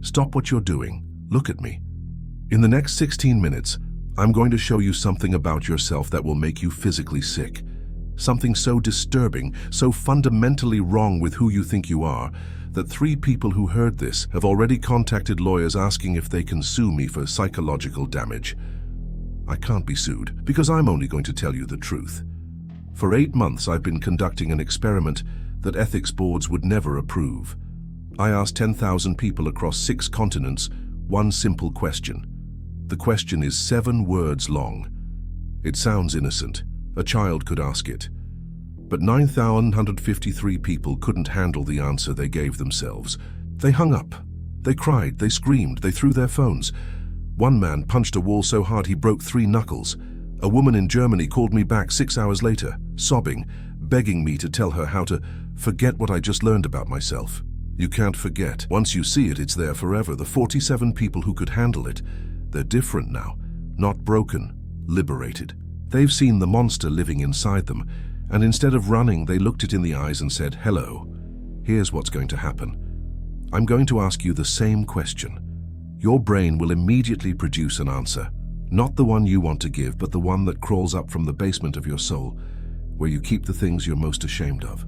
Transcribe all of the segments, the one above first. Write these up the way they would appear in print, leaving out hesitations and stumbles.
Stop what you're doing. Look at me. In the next 16 minutes, I'm going to show you something about yourself that will make you physically sick. Something so disturbing, so fundamentally wrong with who you think you are, that 3 people who heard this have already contacted lawyers asking if they can sue me for psychological damage. I can't be sued because I'm only going to tell you the truth. For 8 months, I've been conducting an experiment that ethics boards would never approve. I asked 10,000 people across 6 continents one simple question. The question is 7 words long. It sounds innocent. A child could ask it. But 9,153 people couldn't handle the answer they gave themselves. They hung up. They cried, they screamed, they threw their phones. One man punched a wall so hard he broke 3 knuckles. A woman in Germany called me back 6 hours later, sobbing, begging me to tell her how to forget what I just learned about myself. You can't forget. Once you see it, it's there forever. The 47 people who could handle it, they're different now. Not broken, liberated. They've seen the monster living inside them, and instead of running, they looked it in the eyes and said, "Hello, here's what's going to happen. I'm going to ask you the same question. Your brain will immediately produce an answer, not the one you want to give, but the one that crawls up from the basement of your soul, where you keep the things you're most ashamed of.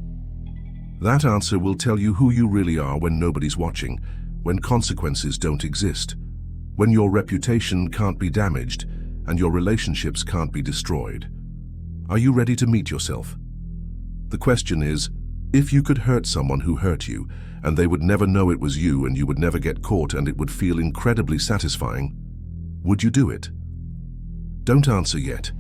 That answer will tell you who you really are when nobody's watching, when consequences don't exist, when your reputation can't be damaged, and your relationships can't be destroyed. Are you ready to meet yourself? The question is, if you could hurt someone who hurt you, and they would never know it was you and you would never get caught and it would feel incredibly satisfying, would you do it? Don't answer yet.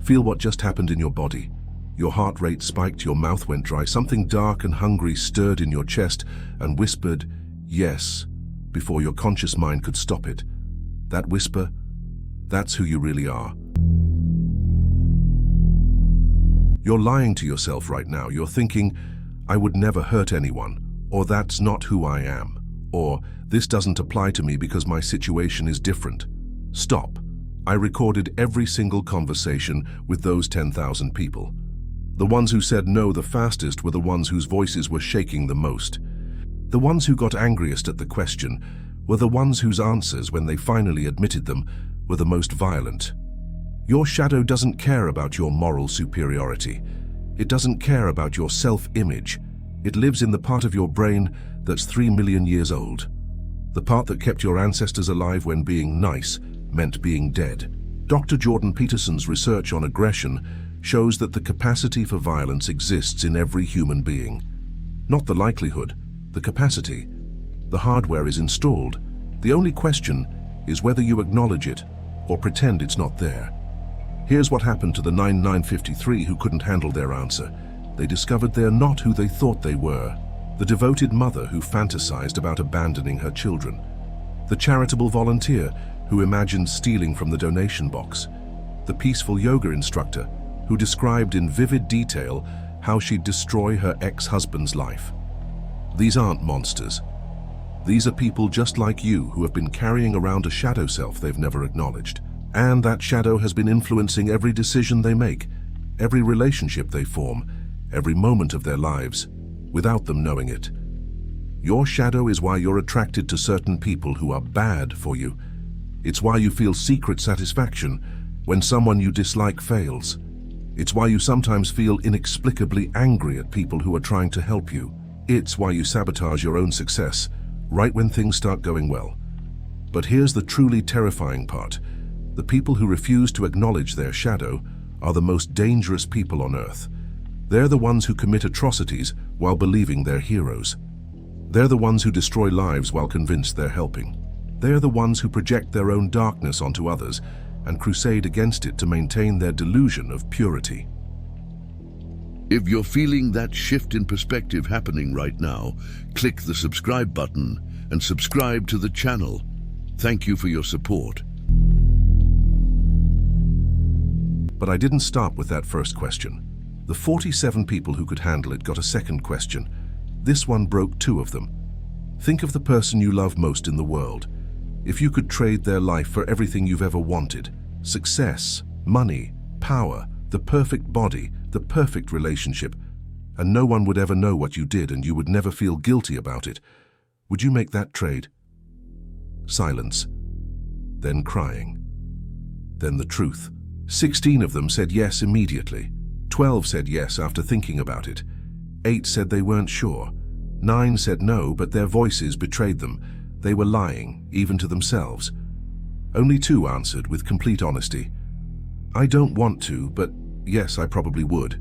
Feel what just happened in your body. Your heart rate spiked, your mouth went dry, something dark and hungry stirred in your chest and whispered, "Yes," before your conscious mind could stop it. That whisper, that's who you really are. You're lying to yourself right now. You're thinking, "I would never hurt anyone," or "That's not who I am," or "This doesn't apply to me because my situation is different." Stop. I recorded every single conversation with those 10,000 people. The ones who said no the fastest were the ones whose voices were shaking the most. The ones who got angriest at the question were the ones whose answers, when they finally admitted them, were the most violent. Your shadow doesn't care about your moral superiority. It doesn't care about your self-image. It lives in the part of your brain that's 3 million years old. The part that kept your ancestors alive when being nice meant being dead. Dr. Jordan Peterson's research on aggression shows that the capacity for violence exists in every human being. Not the likelihood, the capacity. The hardware is installed. The only question is whether you acknowledge it or pretend it's not there. Here's what happened to the 9,953 who couldn't handle their answer. They discovered they're not who they thought they were. The devoted mother who fantasized about abandoning her children. The charitable volunteer who imagined stealing from the donation box. The peaceful yoga instructor who described in vivid detail how she'd destroy her ex-husband's life. These aren't monsters. These are people just like you who have been carrying around a shadow self they've never acknowledged. And that shadow has been influencing every decision they make, every relationship they form, every moment of their lives, without them knowing it. Your shadow is why you're attracted to certain people who are bad for you. It's why you feel secret satisfaction when someone you dislike fails. It's why you sometimes feel inexplicably angry at people who are trying to help you. It's why you sabotage your own success right when things start going well. But here's the truly terrifying part. The people who refuse to acknowledge their shadow are the most dangerous people on earth. They're the ones who commit atrocities while believing they're heroes. They're the ones who destroy lives while convinced they're helping. They're the ones who project their own darkness onto others and crusade against it to maintain their delusion of purity. If you're feeling that shift in perspective happening right now, click the subscribe button and subscribe to the channel. Thank you for your support. But I didn't stop with that first question. The 47 people who could handle it got a second question. This one broke 2 of them. Think of the person you love most in the world. If you could trade their life for everything you've ever wanted, success, money, power, the perfect body, the perfect relationship, and no one would ever know what you did and you would never feel guilty about it, would you make that trade? silence, then crying, then the truth. 16 of them said yes immediately. 12 said yes after thinking about it. 8 said they weren't sure. 9 said no, but their voices betrayed them. They were lying, even to themselves. Only 2 answered with complete honesty. I don't want to, but yes, I probably would.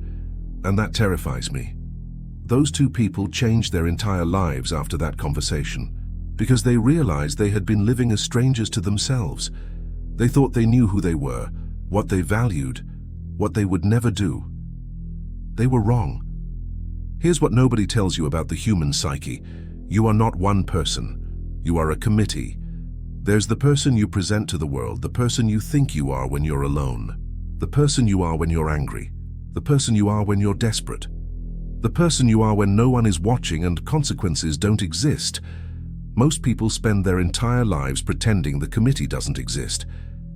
And that terrifies me. Those 2 people changed their entire lives after that conversation, because they realized they had been living as strangers to themselves. They thought they knew who they were, what they valued, what they would never do. They were wrong. Here's what nobody tells you about the human psyche. You are not one person. You are a committee. There's the person you present to the world, the person you think you are when you're alone, the person you are when you're angry, the person you are when you're desperate, the person you are when no one is watching and consequences don't exist. Most people spend their entire lives pretending the committee doesn't exist.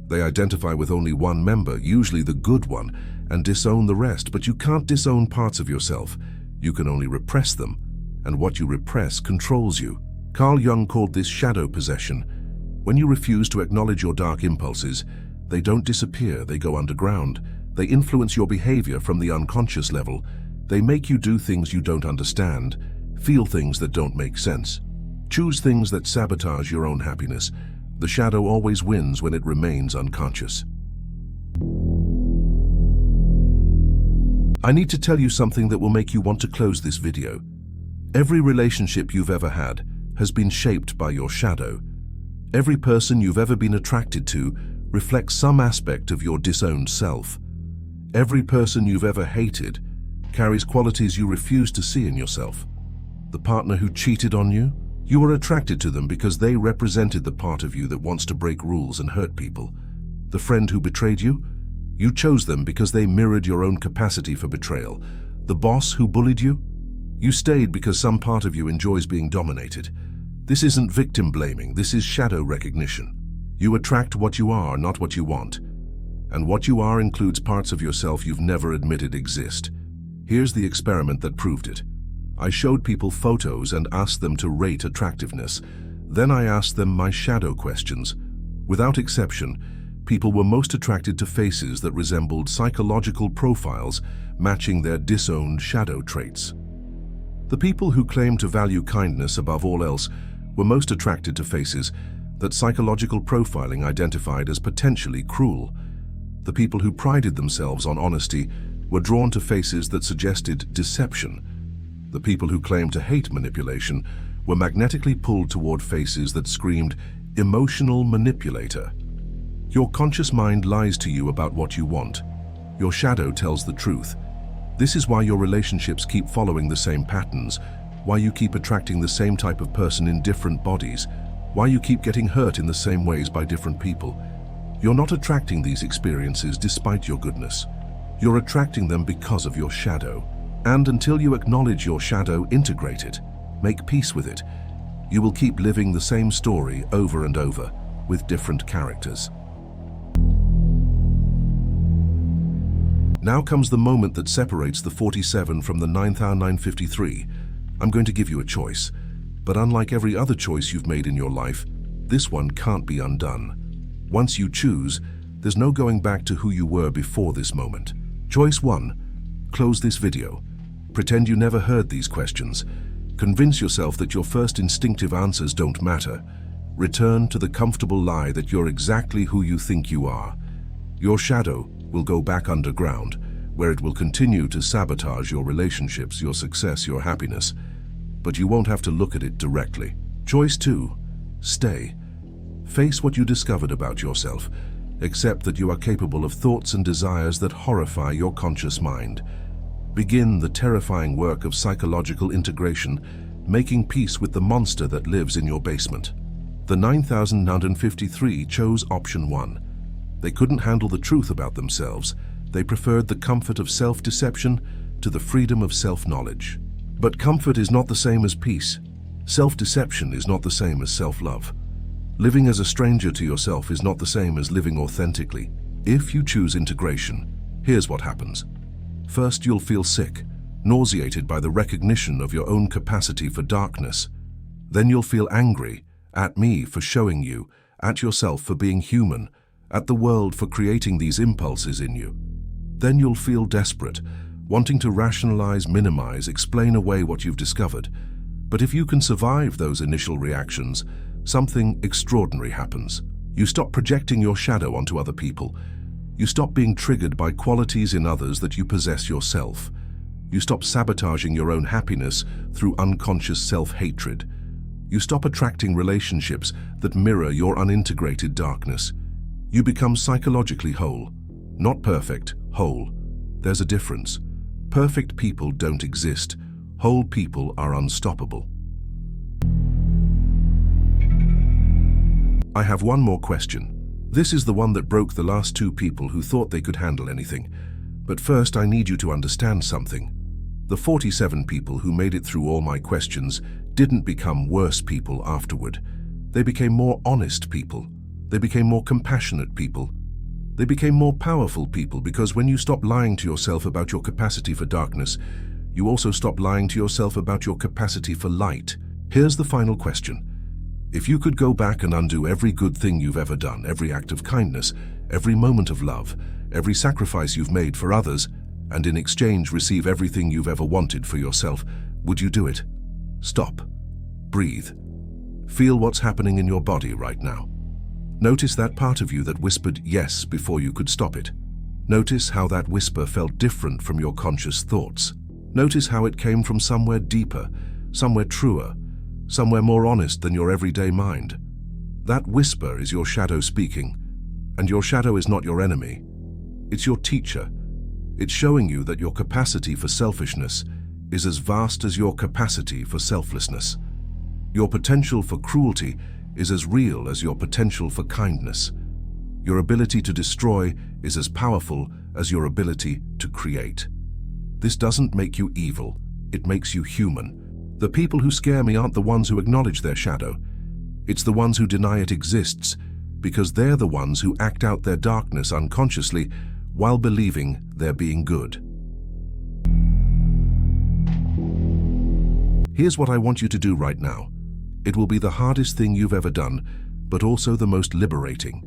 They identify with only one member, usually the good one, and disown the rest, but you can't disown parts of yourself. You can only repress them, and what you repress controls you. Carl Jung called this shadow possession. When you refuse to acknowledge your dark impulses, they don't disappear, they go underground. They influence your behavior from the unconscious level. They make you do things you don't understand, feel things that don't make sense, choose things that sabotage your own happiness. The shadow always wins when it remains unconscious. I need to tell you something that will make you want to close this video. Every relationship you've ever had has been shaped by your shadow. Every person you've ever been attracted to reflects some aspect of your disowned self. Every person you've ever hated carries qualities you refuse to see in yourself. The partner who cheated on you, you were attracted to them because they represented the part of you that wants to break rules and hurt people. The friend who betrayed you, you chose them because they mirrored your own capacity for betrayal. The boss who bullied you, you stayed because some part of you enjoys being dominated. This isn't victim blaming, this is shadow recognition. You attract what you are, not what you want. And what you are includes parts of yourself you've never admitted exist. Here's the experiment that proved it. I showed people photos and asked them to rate attractiveness. Then I asked them my shadow questions. Without exception, people were most attracted to faces that resembled psychological profiles matching their disowned shadow traits. The people who claimed to value kindness above all else were most attracted to faces that psychological profiling identified as potentially cruel. The people who prided themselves on honesty were drawn to faces that suggested deception. The people who claimed to hate manipulation were magnetically pulled toward faces that screamed emotional manipulator. Your conscious mind lies to you about what you want. Your shadow tells the truth. This is why your relationships keep following the same patterns, why you keep attracting the same type of person in different bodies, why you keep getting hurt in the same ways by different people. You're not attracting these experiences despite your goodness. You're attracting them because of your shadow. And until you acknowledge your shadow, integrate it, make peace with it, you will keep living the same story over and over with different characters. Now comes the moment that separates the 47 from the 9,953. I'm going to give you a choice, but unlike every other choice you've made in your life, this one can't be undone. Once you choose, there's no going back to who you were before this moment. Choice 1. Close this video. Pretend you never heard these questions. Convince yourself that your first instinctive answers don't matter. Return to the comfortable lie that you're exactly who you think you are. Your shadow will go back underground, where it will continue to sabotage your relationships, your success, your happiness. But you won't have to look at it directly. Choice 2. Stay. Face what you discovered about yourself. Accept that you are capable of thoughts and desires that horrify your conscious mind. Begin the terrifying work of psychological integration, making peace with the monster that lives in your basement. The 9,953 chose option 1. They couldn't handle the truth about themselves. They preferred the comfort of self-deception to the freedom of self-knowledge. But comfort is not the same as peace. Self-deception is not the same as self-love. Living as a stranger to yourself is not the same as living authentically. If you choose integration, here's what happens. First, you'll feel sick, nauseated by the recognition of your own capacity for darkness. Then you'll feel angry at me for showing you, at yourself for being human, at the world for creating these impulses in you. Then you'll feel desperate, wanting to rationalize, minimize, explain away what you've discovered. But if you can survive those initial reactions, something extraordinary happens. You stop projecting your shadow onto other people. You stop being triggered by qualities in others that you possess yourself. You stop sabotaging your own happiness through unconscious self-hatred. You stop attracting relationships that mirror your unintegrated darkness. You become psychologically whole. Not perfect, whole. There's a difference. Perfect people don't exist. Whole people are unstoppable. I have one more question. This is the one that broke the last two people who thought they could handle anything. But first, I need you to understand something. The 47 people who made it through all my questions didn't become worse people afterward. They became more honest people. They became more compassionate people. They became more powerful people because when you stop lying to yourself about your capacity for darkness, you also stop lying to yourself about your capacity for light. Here's the final question. If you could go back and undo every good thing you've ever done, every act of kindness, every moment of love, every sacrifice you've made for others, and in exchange receive everything you've ever wanted for yourself, would you do it? Stop. Breathe. Feel what's happening in your body right now. Notice that part of you that whispered yes before you could stop it. Notice how that whisper felt different from your conscious thoughts. Notice how it came from somewhere deeper, somewhere truer, somewhere more honest than your everyday mind. That whisper is your shadow speaking, and your shadow is not your enemy. It's your teacher. It's showing you that your capacity for selfishness is as vast as your capacity for selflessness. Your potential for cruelty is as real as your potential for kindness. Your ability to destroy is as powerful as your ability to create. This doesn't make you evil, it makes you human. The people who scare me aren't the ones who acknowledge their shadow. It's the ones who deny it exists, because they're the ones who act out their darkness unconsciously while believing they're being good. Here's what I want you to do right now. It will be the hardest thing you've ever done, but also the most liberating.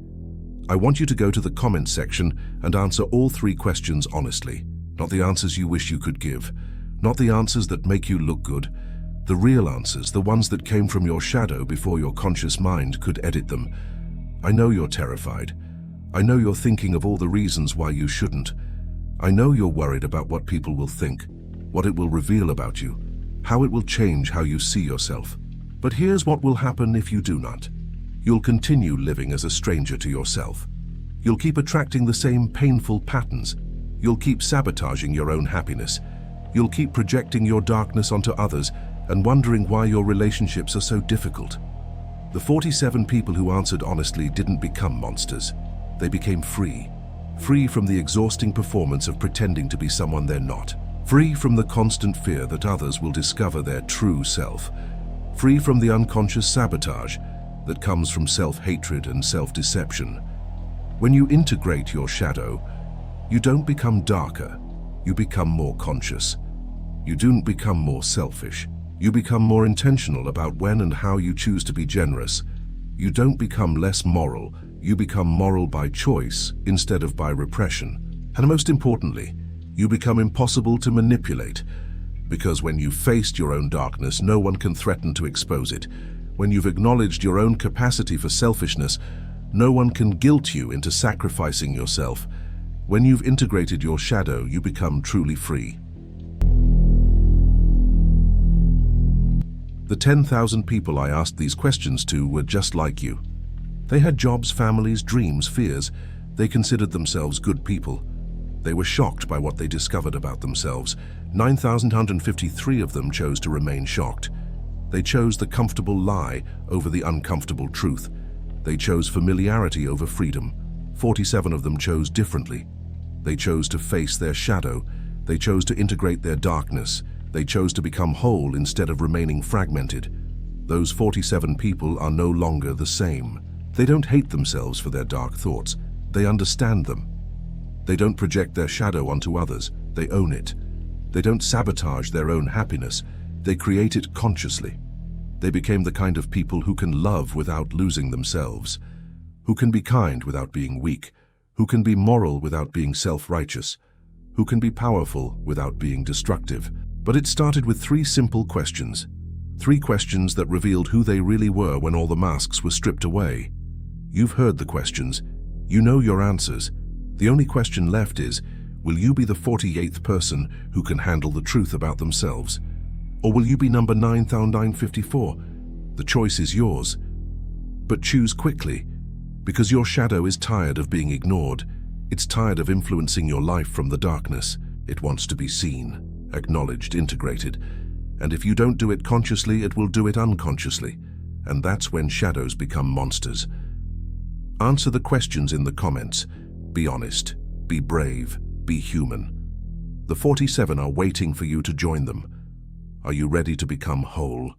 I want you to go to the comments section and answer all 3 questions honestly. Not the answers you wish you could give. Not the answers that make you look good. The real answers, the ones that came from your shadow before your conscious mind could edit them. I know you're terrified. I know you're thinking of all the reasons why you shouldn't. I know you're worried about what people will think, what it will reveal about you, how it will change how you see yourself. But here's what will happen if you do not. You'll continue living as a stranger to yourself. You'll keep attracting the same painful patterns. You'll keep sabotaging your own happiness. You'll keep projecting your darkness onto others and wondering why your relationships are so difficult. The 47 people who answered honestly didn't become monsters. They became free. Free from the exhausting performance of pretending to be someone they're not. Free from the constant fear that others will discover their true self. Free from the unconscious sabotage that comes from self-hatred and self-deception. When you integrate your shadow, you don't become darker, you become more conscious. You don't become more selfish. You become more intentional about when and how you choose to be generous. You don't become less moral, you become moral by choice instead of by repression. And most importantly, you become impossible to manipulate. Because when you've faced your own darkness, no one can threaten to expose it. When you've acknowledged your own capacity for selfishness, no one can guilt you into sacrificing yourself. When you've integrated your shadow, you become truly free. The 10,000 people I asked these questions to were just like you. They had jobs, families, dreams, fears. They considered themselves good people. They were shocked by what they discovered about themselves. 9,153 of them chose to remain shocked. They chose the comfortable lie over the uncomfortable truth. They chose familiarity over freedom. 47 of them chose differently. They chose to face their shadow. They chose to integrate their darkness. They chose to become whole instead of remaining fragmented. Those 47 people are no longer the same. They don't hate themselves for their dark thoughts. They understand them. They don't project their shadow onto others. They own it. They don't sabotage their own happiness. They create it consciously. They became the kind of people who can love without losing themselves, who can be kind without being weak, who can be moral without being self-righteous, who can be powerful without being destructive. But it started with three simple questions. Three questions that revealed who they really were when all the masks were stripped away. You've heard the questions. You know your answers. The only question left is, will you be the 48th person who can handle the truth about themselves? Or will you be number 9,954? The choice is yours. But choose quickly, because your shadow is tired of being ignored. It's tired of influencing your life from the darkness. It wants to be seen, acknowledged, integrated. And if you don't do it consciously, it will do it unconsciously. And that's when shadows become monsters. Answer the questions in the comments. Be honest, be brave, be human. The 47 are waiting for you to join them. Are you ready to become whole?